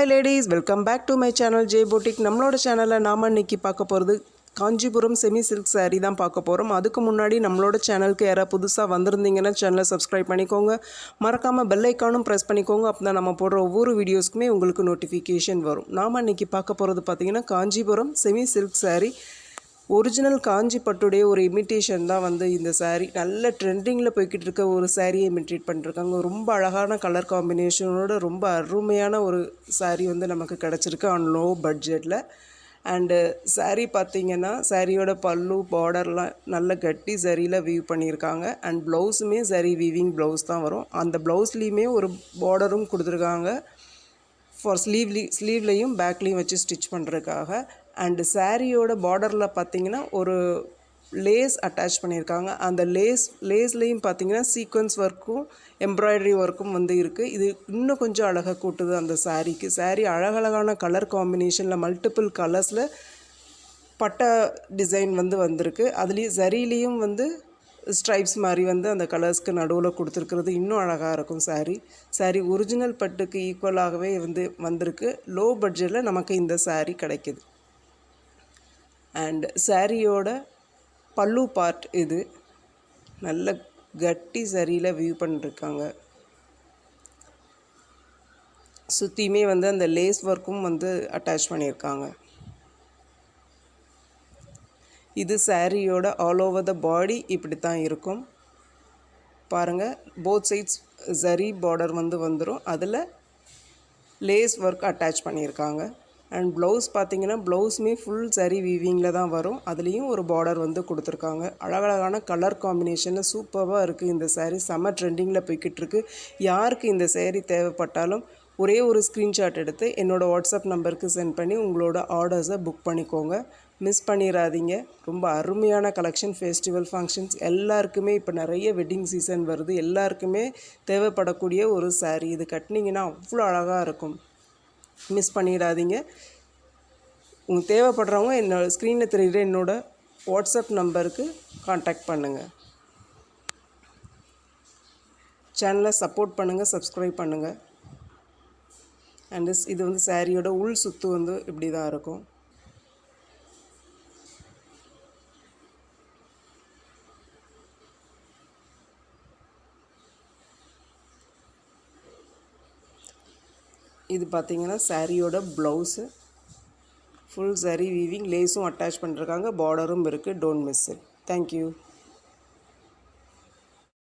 Hi ladies, welcome back to my channel J Boutique. நம்மளோட சேனல்ல நாம இன்னைக்கு பார்க்க போறது காஞ்சிபுரம் செமி சில்க் saree தான் பார்க்க போறோம். அதுக்கு முன்னாடி நம்மளோட சேனலுக்கு யாரா புதுசா வந்திருந்தீங்கன்னா சேனலை சப்ஸ்கிரைப் பண்ணிக்கோங்க. மறக்காம பெல் ஐகானும் பிரஸ் பண்ணிக்கோங்க. அப்பதான் நம்ம போடுற ஒவ்வொரு வீடியோஸ்க்குமே உங்களுக்கு நோட்டிஃபிகேஷன் வரும். நாம இன்னைக்கு பார்க்க போறது பாத்தீங்கன்னா Kanchipuram semi silk saree. Original Kanchi பட்டுடைய ஒரு இமிட்டேஷன் தான் வந்து இந்த saree. நல்ல ட்ரெண்டிங்கில் போய்கிட்டு இருக்க ஒரு சாரியை இமிட்டேட் பண்ணிருக்காங்க. ரொம்ப அழகான கலர் காம்பினேஷனோட ரொம்ப அருமையான ஒரு saree வந்து நமக்கு கிடச்சிருக்கு ஆன் லோ பட்ஜெட்டில். அண்டு saree பார்த்திங்கன்னா சாரியோட பல்லு பார்டர்லாம் நல்ல கட்டி சரியில் வீவ் பண்ணியிருக்காங்க. அண்ட் ப்ளவுஸுமே சரி வீவிங் ப்ளவுஸ் தான் வரும். அந்த ப்ளவுஸ்லேயுமே ஒரு பார்டரும் கொடுத்துருக்காங்க ஃபார் ஸ்லீவ்லேயும் பேக்லேயும் வச்சு ஸ்டிச் பண்ணுறதுக்காக. அண்டு சாரியோட பார்டரில் பார்த்திங்கன்னா ஒரு லேஸ் அட்டாச் பண்ணியிருக்காங்க. அந்த லேஸ்லேயும் பார்த்திங்கன்னா சீக்வன்ஸ் ஒர்க்கும் எம்ப்ராய்டரி ஒர்க்கும் வந்து இருக்குது. இது இன்னும் கொஞ்சம் அழகாக கூட்டுது அந்த சாரீக்கு. சாரீ அழகழகான கலர் காம்பினேஷனில் மல்டிபிள் கலர்ஸில் பட்டை டிசைன் வந்து வந்திருக்கு. அதுலேயும் சரிலேயும் வந்து ஸ்ட்ரைப்ஸ் மாதிரி வந்து அந்த கலர்ஸ்க்கு நடுவில் கொடுத்துருக்கிறது இன்னும் அழகாக இருக்கும். சாரீ ஒரிஜினல் பட்டுக்கு ஈக்குவலாகவே வந்து வந்திருக்கு. லோ பட்ஜெட்டில் நமக்கு இந்த சாரீ கிடைக்கிது. அண்ட் சாரியோட பல்லு பார்ட் இது நல்ல கட்டி சரியில் வியூ பண்ணிருக்காங்க. சுற்றியுமே வந்து அந்த லேஸ் ஒர்க்கும் வந்து அட்டாச் பண்ணியிருக்காங்க. இது சாரியோட ஆல் ஓவர் த பாடி இப்படி தான் இருக்கும். பாருங்கள், போத் சைட்ஸ் சரி பார்டர் வந்து வந்துடும். அதில் லேஸ் ஒர்க் அட்டாச் பண்ணியிருக்காங்க. அண்ட் ப்ளவுஸ் பார்த்திங்கன்னா ப்ளவுஸுமே ஃபுல் சரி வீவிங்கில் தான் வரும். அதுலேயும் ஒரு பார்டர் வந்து கொடுத்துருக்காங்க. அழகழகான கலர் காம்பினேஷனில் சூப்பராக இருக்குது இந்த சாரீ. செம்ம ட்ரெண்டிங்கில் போய்கிட்டு இருக்கு. யாருக்கு இந்த சாரீ தேவைப்பட்டாலும் ஒரே ஒரு ஸ்க்ரீன்ஷாட் எடுத்து என்னோடய வாட்ஸ்அப் நம்பருக்கு சென்ட் பண்ணி உங்களோட ஆர்டர்ஸை புக் பண்ணிக்கோங்க. மிஸ் பண்ணிடாதீங்க. ரொம்ப அருமையான கலெக்ஷன். ஃபெஸ்டிவல் ஃபங்க்ஷன்ஸ் எல்லாருக்குமே இப்போ நிறைய வெட்டிங் சீசன் வருது. எல்லாருக்குமே தேவைப்படக்கூடிய ஒரு சாரீ. இது கட்டினீங்கன்னா அவ்வளோ அழகாக இருக்கும். மிஸ் பண்ணிடாதீங்க. உங்களுக்கு தேவைப்படுறவங்க என்னோட ஸ்க்ரீனில் தெரிகிற என்னோடய வாட்ஸ்அப் நம்பருக்கு காண்டாக்ட் பண்ணுங்கள். சேனலை சப்போர்ட் பண்ணுங்கள், சப்ஸ்கிரைப் பண்ணுங்கள். அண்ட் இது வந்து சாரியோட உள் சுத்து வந்து இப்படி தான் இருக்கும். இது பார்த்திங்கன்னா சாரியோட ப்ளவுஸு ஃபுல் சரி வீவிங் லேஸும் அட்டாச் பண்ணிருக்காங்க. பார்டரும் இருக்குது. Don't miss it. தேங்க்யூ.